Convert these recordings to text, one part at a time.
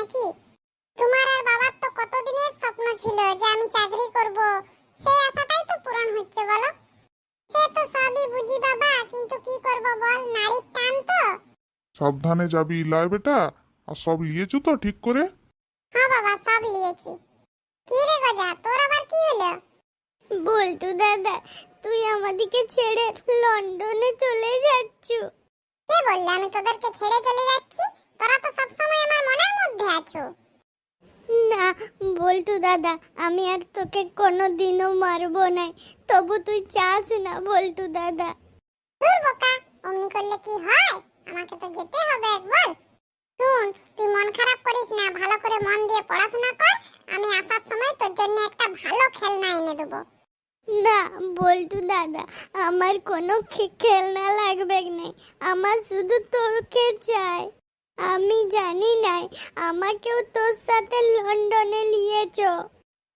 নাকি? তোমার আর বাবার তো কতদিনের স্বপ্ন ছিল যে আমি চাকরি করব, সেই আশাটাই তো পূরণ হচ্ছে বলো। সে তো সবই বুঝি বাবা, কিন্তু কি করব বল, নারীর টান তো। সাবধানে যাবি ইলাই বেটা। আর সব লিয়েছো তো ঠিক করে? হ্যাঁ বাবা, সব নিয়েছি। কি রে গজা, তোর আবার কি হলো? বল্টু দাদা, তুই আমাদেরকে ছেড়ে লন্ডনে চলে যাচ্ছ? কে বললে আমি তোদেরকে ছেড়ে চলে যাচ্ছি? তোরা তো সব সময় আমার মনের মধ্যে আছো। না বল্টু দাদা, আমি আর তোকে কোনোদিনও মারবো না, তবু তুই চাস না বল্টু দাদা। দূর বোকা, অমনি করলে কি হয়? আমাকে তো যেতে হবে বল। শুন, তুই মন খারাপ করিস না, ভালো করে মন দিয়ে পড়াশোনা কর। আমি আসার সময় তোর জন্য একটা ভালো খেলনা এনে দেবো। না বল্টু দাদা, আমার কোনো খেলনা লাগবে না, আমার শুধু তোকে চাই। আমি জানি নাই আমাকেও তোর সাথে লন্ডনে নিয়েছ।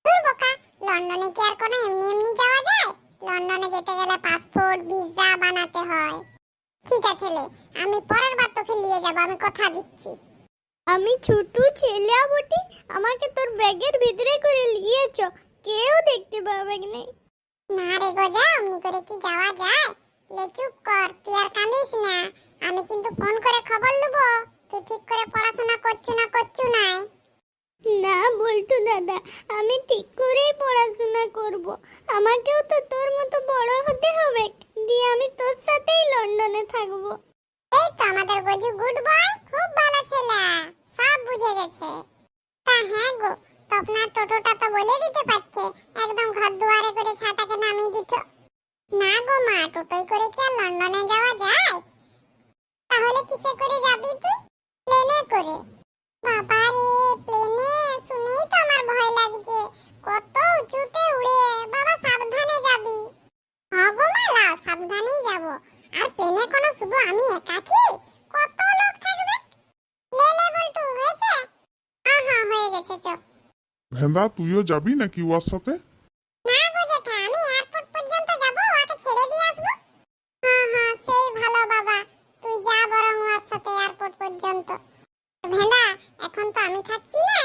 দূর বোকা, লন্ডনে কি আর কোনো এমনি এমনি যাওয়া যায়? লন্ডনে যেতে গেলে পাসপোর্ট ভিসা বানাতে হয়। ঠিক আছে লে, আমি পরের বার তোকে নিয়ে যাব, আমি কথা দিচ্ছি। আমি ছোট ছেলে বটি, আমাকে তোর ব্যাগের ভিতরে করে নিয়েছ, কেউ দেখতে পাবে না। না রে গজা, অমনি করে কি যাওয়া যায়? লে চুপ কর, তুই আর কাঁদিস না। আমি কিন্তু ফোন করে খবর নেবো তুই ঠিক করে পড়াশোনা করছু নাই। না বল্টু দাদা, আমি ঠিক করেই পড়াশোনা করব। আমাকেও তো তোর মতো বড় হতে হবে, দিয়ে আমি তোর সাথেই লন্ডনে থাকব। এই তো আমাদের গজু গুড বয়, খুব ভালো ছেলে, সব বুঝে গেছে। তা হ্যাঁ গো, তো আপনার টোটোটা তো বলে দিতে পারতে, একদম ঘর দুয়ারে করে ছাতাকে নামিয়ে দিত। না গো মা, টোটোই করে কি আর লন্ডনে যাওয়া যায়? তাহলে কিসে করে যাবি তুই? প্লেনে করে। বাবা রে, প্লেনে শুনেই তো আমার ভয় লাগছে, কত উঁচুতে উড়ে। বাবা সাবধানে যাবি। হ্যাঁ গো মা, সাবধানেই যাব। আর প্লেনে কোনো শুধু আমি একাকি, কত লোক থাকবে? লে লে বল্টু, হয়েছে? হ্যাঁ হ্যাঁ, হয়ে গেছে, চল। ভেন্দা, তুইও যাবি নাকি ওর সাথে? না গো জেঠা, আমি এয়ারপোর্ট পর্যন্ত যাব, ওকে ছেড়ে দিয়ে আসবো। হ্যাঁ হ্যাঁ, সেই ভালো বাবা, তুই যা বরং ওর সাথে এয়ারপোর্ট পর্যন্ত। ভেন্দা, এখন তো আমি থাকছি না,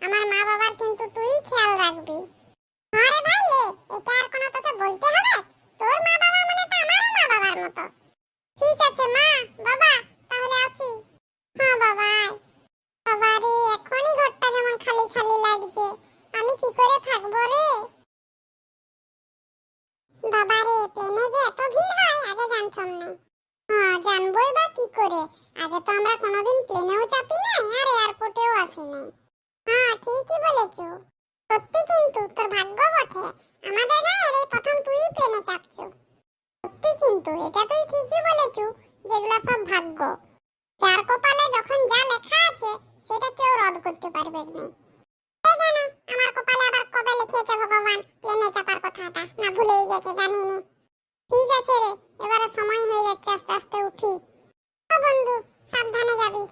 আমার মা বাবার কিন্তু তুই খেয়াল রাখবি। আরে ভাই লে, এটা আর কোনো তোকে বলতে হবে? তোর মা বাবা মানে তো আমারও মা বাবার মতো। ঠিক আছে মা, বাবা, তাহলে আসি। হ্যাঁ বাবা, আয়। বাবা রে, এখনই ঘরটা যেমন খালি খালি লাগছে, আমি কি করে থাকবো রে? বাবা রে, প্লেনে যে এত ভিড় হয় আগে জানতাম না। হ্যাঁ, জানবোই বা কি করে, আগে তো আমরা কোনোদিন প্লেনেও চাপি নাই আর এয়ারপোর্টেও আসি নাই। হ্যাঁ, ঠিকই বলেছো। সত্যি কিন্তু তোর ভাগ্য বটে, আমাদের গায়ের এই প্রথম তুই প্লেনে চাপছো। সত্যি কিন্তু এটা তুই ঠিকই বলেছো, যেগুলো সব ভাগ্য। যার কপালে যখন যা লেখা আছে সেটা কেউ রদ করতে পারবে না। কে জানে আমার কপালে আবার কবে লিখেছে ভগবান প্লেনে চাপার কথাটা, না ভুলেই গেছে, জানি না। ঠিক আছে রে, এবারে সময় হয়ে যাচ্ছে, আস্তে আস্তে উঠি। ও বন্ধু, সাবধানে যাবি।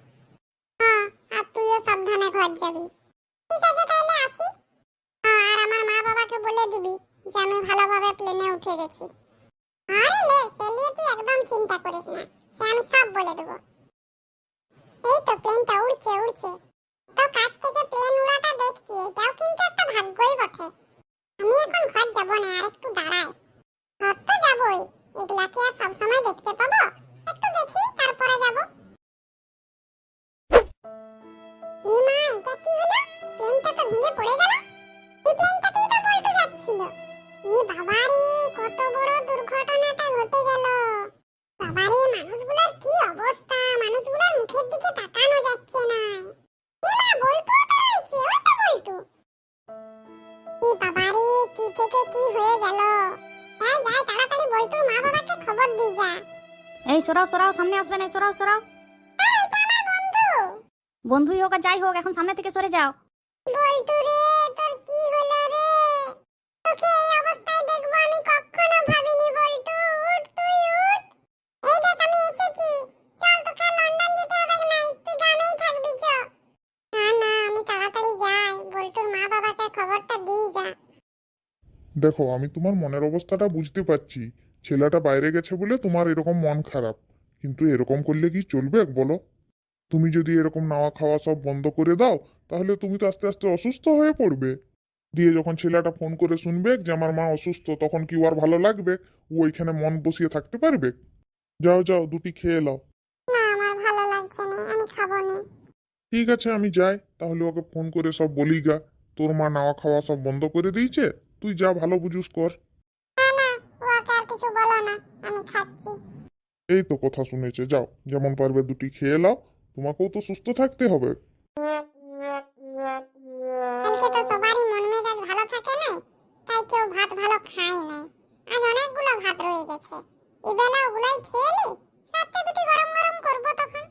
হ্যাঁ, আর তুইও সাবধানে ঘর যাবি। ঠিক আছে, তাহলে আসি। হ্যাঁ, আর আমার মা বাবাকে বলে দিবি যে আমি ভালোভাবে প্লেনে উঠে গেছি। আরে লে, সে নিয়ে তুই একদম চিন্তা করিস না, সে আমি সব বলে দেবো। এই তো প্লেনটা উড়ছে উড়ছে, তো কাছ থেকে প্লেন উড়াটা দেখছি, এটাও কিন্তু একটা ভাগ্যই বটে। আমি এখন ঘর যাব না, আর একটু দাঁড়াই। ঘর তো যাবই, এগুলা কি আর সবসময় দেখতে পাবো? একটু দেখি তারপরে যাব। এই মা, এটা কি হলো? প্লেনটা তো ভেঙে পড়ে গেল। এই প্লেনটাতেই তো বল্টু যাচ্ছিল। এই বাবা রে, কত বড় দুর্ঘটনাটা ঘটে গেল। বাবা রে, মানুষগুলোর কি অবস্থা, মানুষগুলোর মুখের দিকে তাকানো যাচ্ছে না। এই মা, বল্টু তো রয়েছে, ওই তো বল্টু। এই বাবা রে, কি থেকে কি হয়ে গেল? এই যাই, তাড়াতাড়ি বল্টুর মা বাবাকে খবর দি যা। এই সরাও সরাও, সামনে আসবে না, সরাও সরাও। আর ওইটা আমার বন্ধু। বন্ধুই হোক আর যাই হোক, এখন সামনে থেকে সরে যাও। বল্টু রে, তোর কি হলো রে? তোকে এই অবস্থায় দেখবো আমি কখনো ভাবিনি বল্টু। উঠ তুই, উঠ। এই দেখ আমি এসেছি, চল, তোকে আর লন্ডন যেতে হবে না, তুই গ্রামেই থাকবি চ। না না, আমি তাড়াতাড়ি যাই, বল্টুর মা বাবাকে খবরটা দিই যা। দেখো, আমি তোমার মনের অবস্থাটা বুঝতে পারছি। ছেলেটা বাইরে গেছে বলে তোমার এরকম মন খারাপ, কিন্তু এরকম করলে কি চলবে বলো? তুমি যদি এরকম নাওয়া খাওয়া সব বন্ধ করে দাও তাহলে তুমি তো আস্তে আস্তে অসুস্থ হয়ে পড়বে। দিয়ে যখন ছেলেটা ফোন করে শুনবে যে আমার মা অসুস্থ, তখন কি ওর ভালো লাগবে? ও ওইখানে মন বসিয়ে থাকতে পারবে? যাও যাও, দুটি খেয়ে নাও। না আমার ভালো লাগছে না, আমি খাবো না। ঠিক আছে, আমি যাই তাহলে, ওকে ফোন করে সব বলি গা তোর মা নাওয়া খাওয়া সব বন্ধ করে দিয়েছে, তুই যা ভালো বুঝুস কর। না না, ওকে আর কিছু বলো না, আমি খাচ্ছি। এই তো কথা শুনেছে, যাও যেমন পারবে দুটি খেয়ে নাও, তোমাকেও তো সুস্থ থাকতে হবে। কালকে তো সবারই মন মেজাজ ভালো থাকে নাই, তাই কেউ ভাত ভালো খায় নাই। আজ অনেকগুলো ভাত রয়ে গেছে, এবেলা ওগুলাই খেয়ে নি, রাতে দুটি গরম গরম করবো তখন।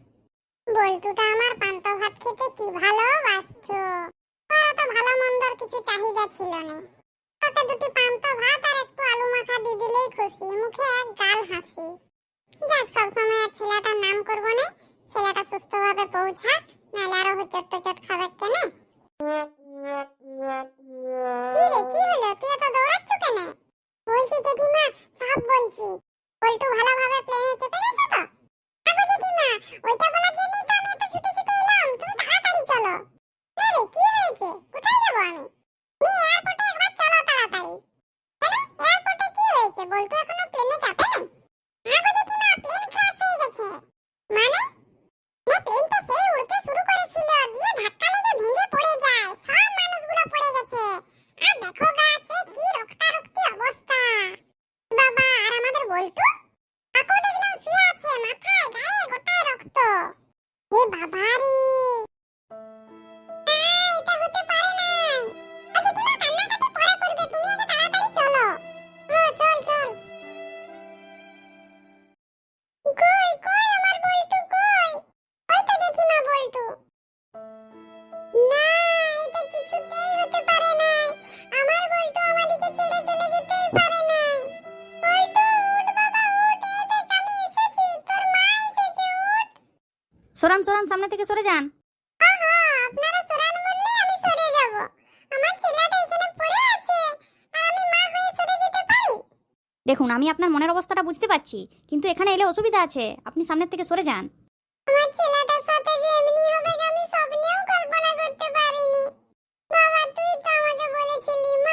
বল্টুটা আমার পান্তা ভাত খেতে কি ভালোবাসতো, ওরা তো ভালো মন্দর কিছু চাহিদা ছিল না। ওকে দুটি পান্তা ভাত আর একটু আলু মাখা দিয়ে দিলেই খুশি, মুখে এক গাল হাসি। যাক, সবসময় আর ছেলেটার নাম করবো না, ছেলেটা সুস্থভাবে পৌঁছাক, নাহলে আরো হোঁচট টোচট খাবে কেনে। কি রে, কি হলো, তুই এত দৌড়াচ্ছ কেন? বলছি জেঠিমা, সব বলছি। বল্টু ভালোভাবে প্লেনে চেপে গেছে তো? আগো জেঠিমা, ওইটা বলার জন্যই তো আমি এত ছুটে ছুটে এলাম, তুমি তাড়াতাড়ি চলো। না রে, কি হয়েছে, কোথায় যাবো আমি? এয়ারপোর্টে একবার চলো তাড়াতাড়ি। কেন, এয়ারপোর্টে কি হয়েছে, বল্টু এখনো প্লেনে চাপে নাই? আগো জেঠিমা, প্লেন ক্র্যাশ হয়ে গেছে। মানে? না, প্লেনটা সেই উড়তে শুরু করেছিল, দিয়ে ধাক্কা লেগে ভেঙে পড়ে যায়, সব মানুষগুলো পড়ে গেছে। আর দেখো গা, সে কি রক্তারক্তি অবস্থা। বাবা, আর আমাদের বল্টু? তাকেও দেখলাম শুয়ে আছে, মাথায় গায়ে গোটায় রক্ত। এ বাবা রে, এটা হতে পারে নাই। আচ্ছা তুমি কান্নাকাটি পরে করবে, তুমি আগে তাড়াতাড়ি চলো। হ্যাঁ চল চল। কই কই আমার বল্টু, কই? ওই তো জেঠিমা বল্টু। না, এটা কিছুতেই হতে পারে নাই, আমার বল্টু আমাদেরকে ছেড়ে চলে যেতেই পারে নাই। বল্টু উঠ বাবা, উঠ, এই দেখ আমি এসেছি, তোর মা এসেছে, উঠ। সরান সরান, সামনে থেকে সরে যান। আহা, আপনারা সরান বললে আমি সরে যাব? আমার ছেলেটা এখানে পড়ে আছে, আর আমি মা হয়ে সরে যেতে পারি? দেখুন, আমি আপনার মনের অবস্থাটা বুঝতে পারছি, কিন্তু এখানে এলে অসুবিধা আছে, আপনি সামনের থেকে সরে যান। আমার ছেলেটার সাথে যে এমনি হবে আমি স্বপ্নেও কল্পনা করতে পারিনি। বাবা, তুই তো আমাকে বলেছিলি মা